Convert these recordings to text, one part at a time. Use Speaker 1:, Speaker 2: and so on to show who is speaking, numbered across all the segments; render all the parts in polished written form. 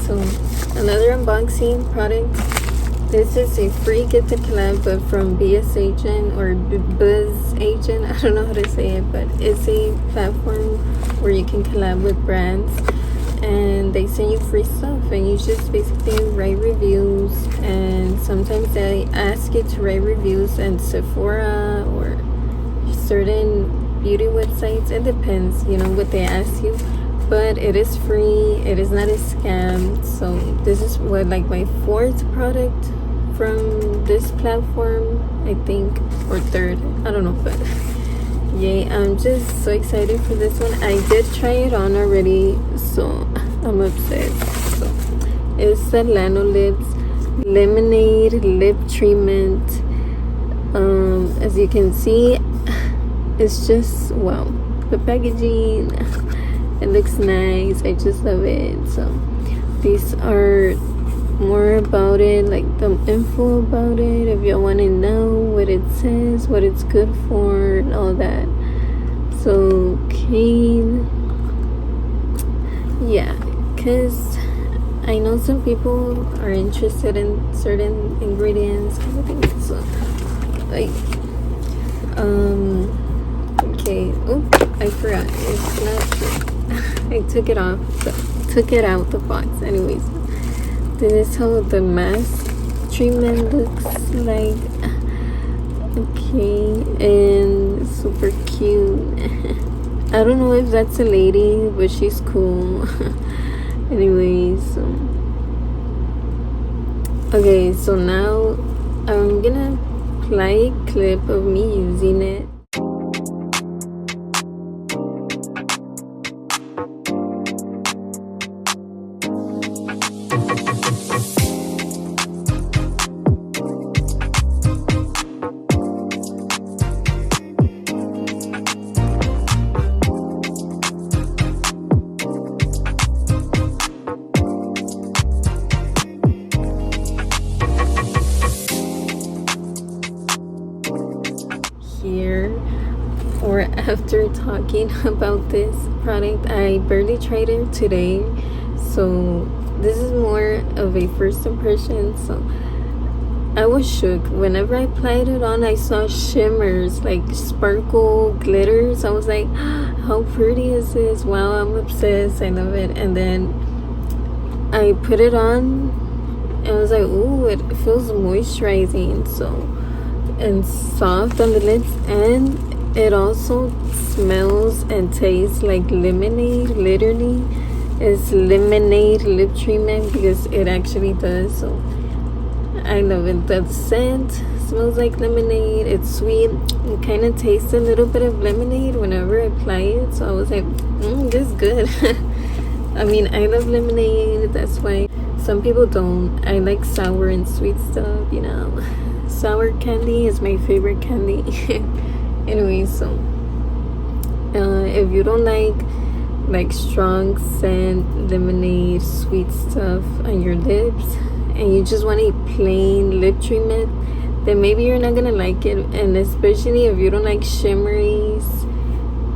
Speaker 1: so another unboxing product. This is a free Get to Collab, but from BS Agent or Buzz Agent. I don't know how to say it, but it's a platform where you can collab with brands, and they send you free stuff, and you just basically write reviews. And sometimes they ask you to write reviews in Sephora or certain beauty websites. It depends, what they ask you. But it is free. It is not a scam. So this is what, like, my fourth product from this platform, I think, or third. I don't know, but yay! I'm just so excited for this one. I did try it on already, so I'm obsessed. So it's the Lanolips Lemonade Lip Treatment. As you can see, it's just, wow, the packaging. It looks nice. I just love it. So these are more about it, like the info about it, if you want to know what it says, what it's good for, and all that. So yeah, because I know some people are interested in certain ingredients, kind of thing. So like okay, oh, I forgot, it's not true. I took it out the box. Anyways, this is how the mask treatment looks like. Okay, and super cute. I don't know if that's a lady, but she's cool. Anyways, okay, so now I'm gonna play a clip of me using it. Here, or after talking about this product, I barely tried it today, so this is more of a first impression. So I was shook whenever I applied it on. I saw shimmers, like sparkle glitters. I was like, how pretty is this? Wow, I'm obsessed. I love it. And then I put it on and I was like, ooh, it feels moisturizing, so, and soft on the lips, and it also smells and tastes like lemonade. Literally, it's lemonade lip treatment, because it actually does. So I love it. The scent smells like lemonade. It's sweet. It kind of tastes a little bit of lemonade whenever I apply it. So I was like, this is good. I mean, I love lemonade. That's why some people don't. I like sour and sweet stuff, Sour candy is my favorite candy. Anyway, so if you don't like strong scent, lemonade, sweet stuff on your lips, and you just want a plain lip treatment, then maybe you're not gonna like it. And especially if you don't like shimmeries,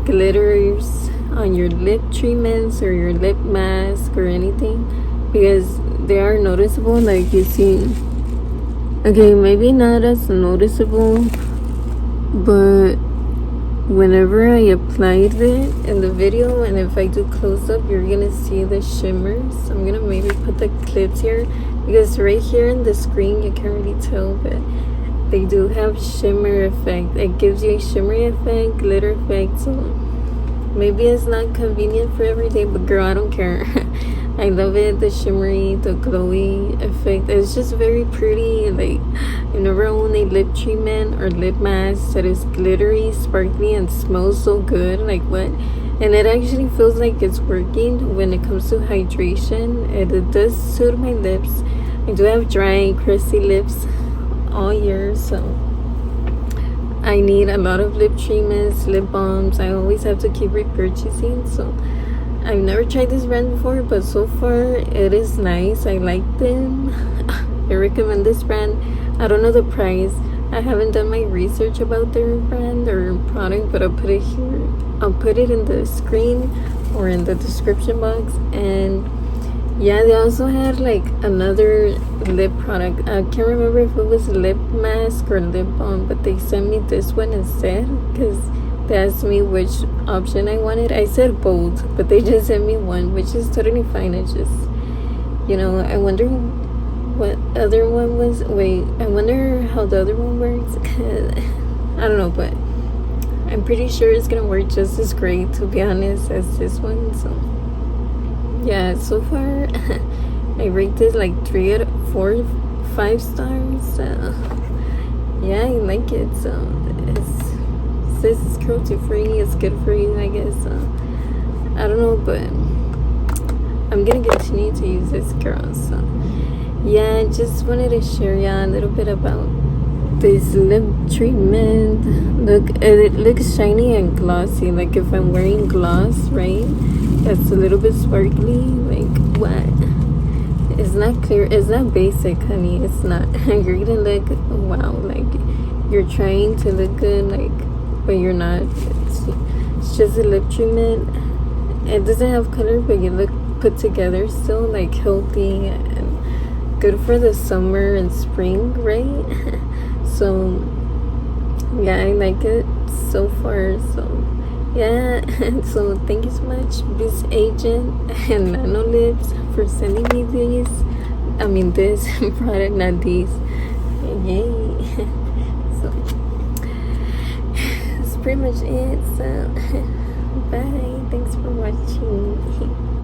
Speaker 1: glitters on your lip treatments or your lip mask or anything, because they are noticeable, like you see. Okay, maybe not as noticeable, but whenever I applied it in the video, and if I do close up, you're gonna see the shimmers. I'm gonna maybe put the clips here, because right here in the screen you can't really tell, but they do have shimmer effect. It gives you a shimmery effect, glitter effect. So maybe it's not convenient for every day, but girl, I don't care. I love it. The shimmery, the glowy effect. It's just very pretty. Like, you never own a lip treatment or lip mask that is glittery, sparkly, and smells so good. Like, what? And it actually feels like it's working when it comes to hydration. It does suit my lips. I do have dry, crusty lips all year, so I need a lot of lip treatments, lip balms. I always have to keep repurchasing. So I've never tried this brand before, but so far it is nice. I like them. I recommend this brand. I don't know the price. I haven't done my research about their brand or product, but I'll put it here. I'll put it in the screen or in the description box. And Yeah, they also had like another lip product. I can't remember if it was lip mask or lip balm, but they sent me this one instead because they asked me which option I wanted. I said both, but they just sent me one, which is totally fine. I just, I wonder what other one was. Wait, I wonder how the other one works. I don't know, but I'm pretty sure it's gonna work just as great, to be honest, as this one. So yeah, so far I rate it like 3 out of 4, 5 stars. Yeah, I like it. So this is cruelty free. It's good for you, I guess. I don't know, but I'm gonna continue to use this, girl. So yeah, I just wanted to share a little bit about this lip treatment. Look, it looks shiny and glossy. Like if I'm wearing gloss, right? That's a little bit sparkly. Like what? It's not clear. It's not basic, honey. It's not. You're gonna look wow. Like you're trying to look good, like, but you're not. It's just a lip treatment. It doesn't have color, but you look put together still, like healthy and good for the summer and spring, right? So yeah, I like it so far. So yeah, so thank you so much, Miss Agent and Lanolips, for sending me this product, not these. Yay. So that's pretty much it. So bye, thanks for watching.